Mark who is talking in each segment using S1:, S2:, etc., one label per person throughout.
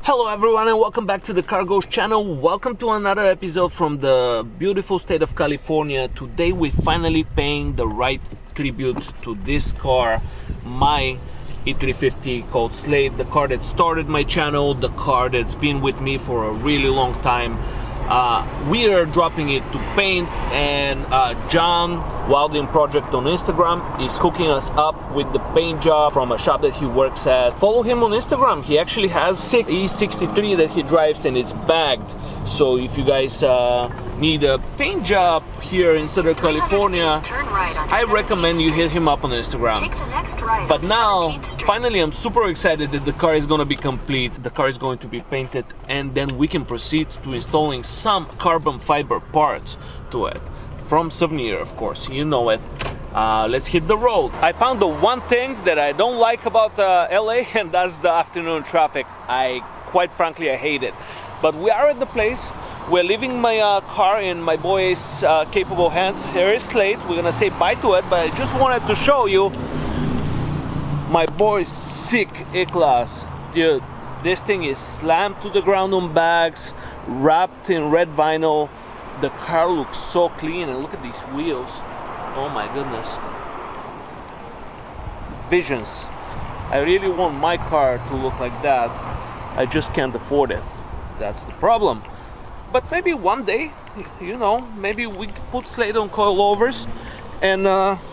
S1: Hello everyone and welcome back to the Car Ghost channel. Welcome to another episode from the beautiful state of California. Today we're finally paying the right tribute to this car, my E350 called Slate, the car that started my channel, the car that's been with me for a really long time. We are dropping it to paint, and John Wilding Project on Instagram is hooking us up with the paint job from a shop that he works at. Follow him on Instagram. He actually has E63 that he drives and it's bagged. So if you guys need a paint job here in Southern California, I recommend you hit him up on Instagram. But now, finally, I'm super excited that the car is going to be complete. The car is going to be painted, and then we can proceed to installing some carbon fiber parts to it. From Suvneer, of course, you know it. Let's hit the road. I found the one thing that I don't like about LA, and that's the afternoon traffic. Quite frankly, I hate it. But we are at the place. We're leaving my car in my boy's capable hands. Here is Slate. We're gonna say bye to it, but I just wanted to show you my boy's sick E-Class. Dude, this thing is slammed to the ground on bags, wrapped in red vinyl. The car looks so clean, and look at these wheels. Oh my goodness. Visions. I really want my car to look like that. I just can't afford it. That's the problem. But maybe one day, you know, maybe we could put Slate on coilovers and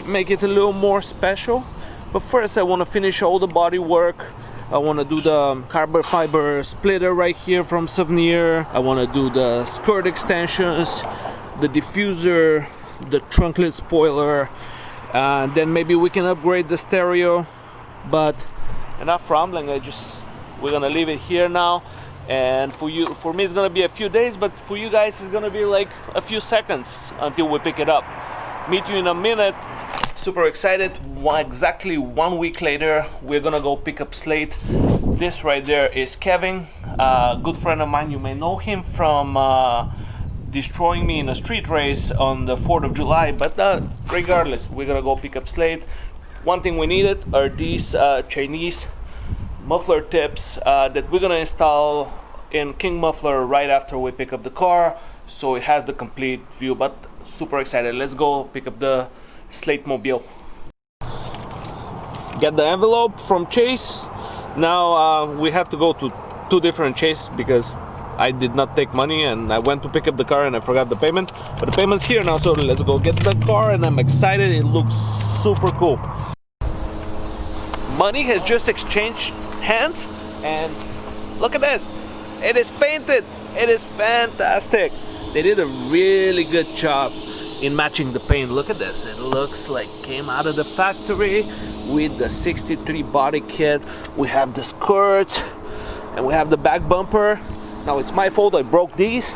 S1: make it a little more special. But first I want to finish all the body work. I want to do the carbon fiber splitter right here from Suvneer. I want to do the skirt extensions, the diffuser, the trunklet spoiler, and then maybe we can upgrade the stereo. But enough rambling. We're gonna leave it here now. And for me it's gonna be a few days, but for you guys it's gonna be like a few seconds until we pick it up. Meet you in a minute. Super excited. Exactly 1 week later, we're gonna go pick up Slate. This right there is Kevin, a good friend of mine. You may know him from destroying me in a street race on the 4th of July, but regardless, we're gonna go pick up Slate. One thing we needed are these Chinese muffler tips that we're gonna install in King Muffler right after we pick up the car, so it has the complete view. But super excited. Let's go pick up the Slate mobile. Get the envelope from Chase. Now we have to go to two different Chase because I did not take money, and I went to pick up the car and I forgot the payment, but the payment's here now. So let's go get the car, and I'm excited. It looks super cool. Money has just exchanged hands, and look at this. It is painted. It is fantastic. They did a really good job in matching the paint. Look at this. It looks like came out of the factory with the 63 body kit. We have the skirts and we have the back bumper. Now it's my fault, I broke these,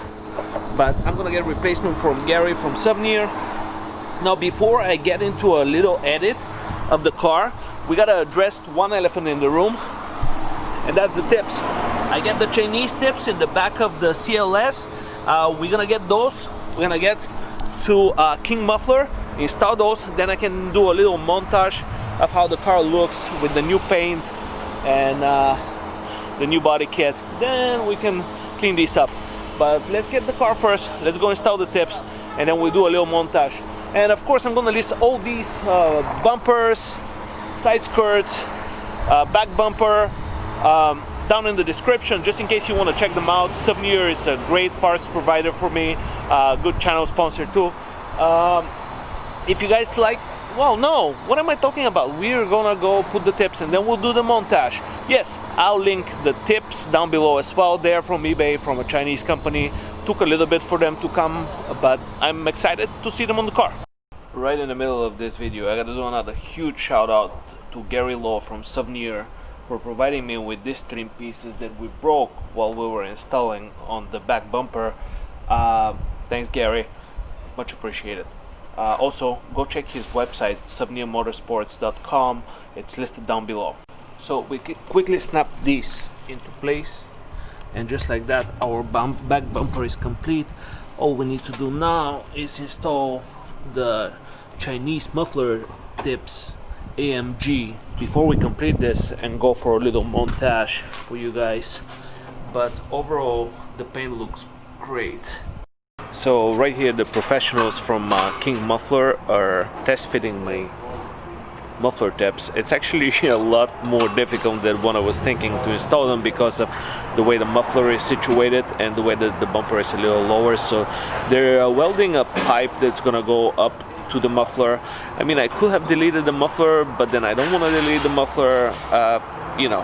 S1: but I'm gonna get a replacement from Gary from Suvneer. Now before I get into a little edit of the car, we gotta address one elephant in the room, and that's the tips. I get the Chinese tips in the back of the CLS. We're gonna get those. We're gonna get to King Muffler, install those, then I can do a little montage of how the car looks with the new paint and the new body kit. Then we can clean these up. But let's get the car first. Let's go install the tips, and then we'll do a little montage. And of course I'm gonna list all these bumpers, side skirts, back bumper down in the description, just in case you want to check them out. Suvneer is a great parts provider for me, good channel sponsor too. If you guys like, well, no, what am I talking about? We're gonna go put the tips and then we'll do the montage. Yes, I'll link the tips down below as well. They're from eBay, from a Chinese company. Took a little bit for them to come, but I'm excited to see them on the car. Right in the middle of this video, I gotta do another huge shout out to Gary Law from Suvneer for providing me with these trim pieces that we broke while we were installing on the back bumper. Thanks, Gary, much appreciated. Also, go check his website, SuvneerMotorsports.com. It's listed down below. So we quickly snap these into place, and just like that, our back bumper is complete. All we need to do now is install the Chinese muffler tips AMG. Before we complete this and go for a little montage for you guys, but overall the paint looks great. So right here the professionals from King Muffler are test fitting my muffler tabs. It's actually a lot more difficult than what I was thinking to install them, because of the way the muffler is situated and the way that the bumper is a little lower. So they're welding a pipe that's gonna go up to the muffler. I mean, I could have deleted the muffler, but then I don't want to delete the muffler, you know.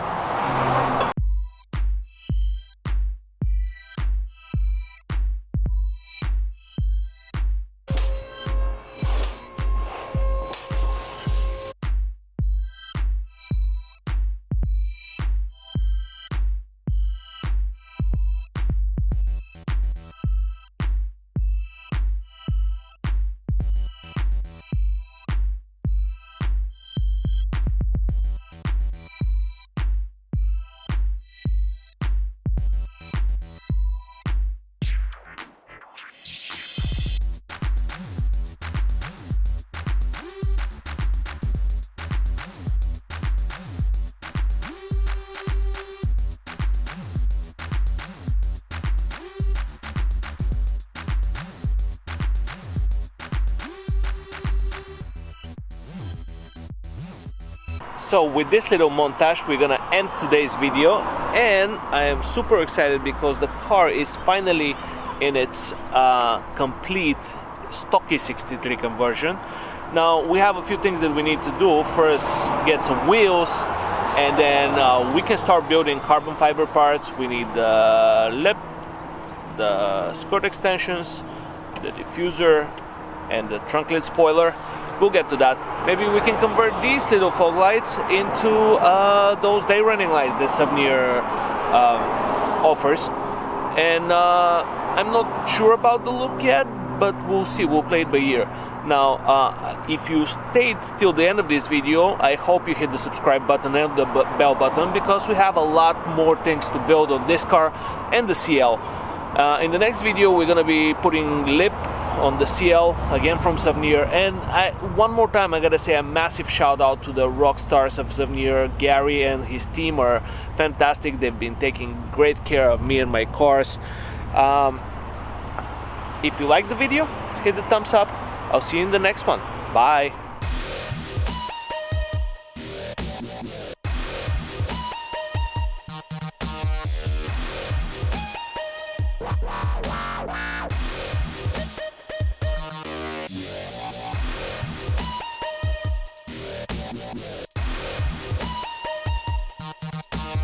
S1: So with this little montage, we're gonna end today's video, and I am super excited because the car is finally in its complete stock E63 conversion. Now we have a few things that we need to do. First, get some wheels, and then we can start building carbon fiber parts. We need the lip, the skirt extensions, the diffuser, and the trunk lid spoiler. We'll get to that. Maybe we can convert these little fog lights into those day running lights that Suvneer offers. And I'm not sure about the look yet, but we'll see. We'll play it by ear. Now, if you stayed till the end of this video, I hope you hit the subscribe button and the bell button, because we have a lot more things to build on this car and the CL. In the next video, we're gonna be putting lip on the CL again from Suvneer, and one more time I gotta say a massive shout out to the rock stars of Suvneer. Gary and his team are fantastic. They've been taking great care of me and my cars. If you like the video, hit the thumbs up. I'll see you in the next one. Bye.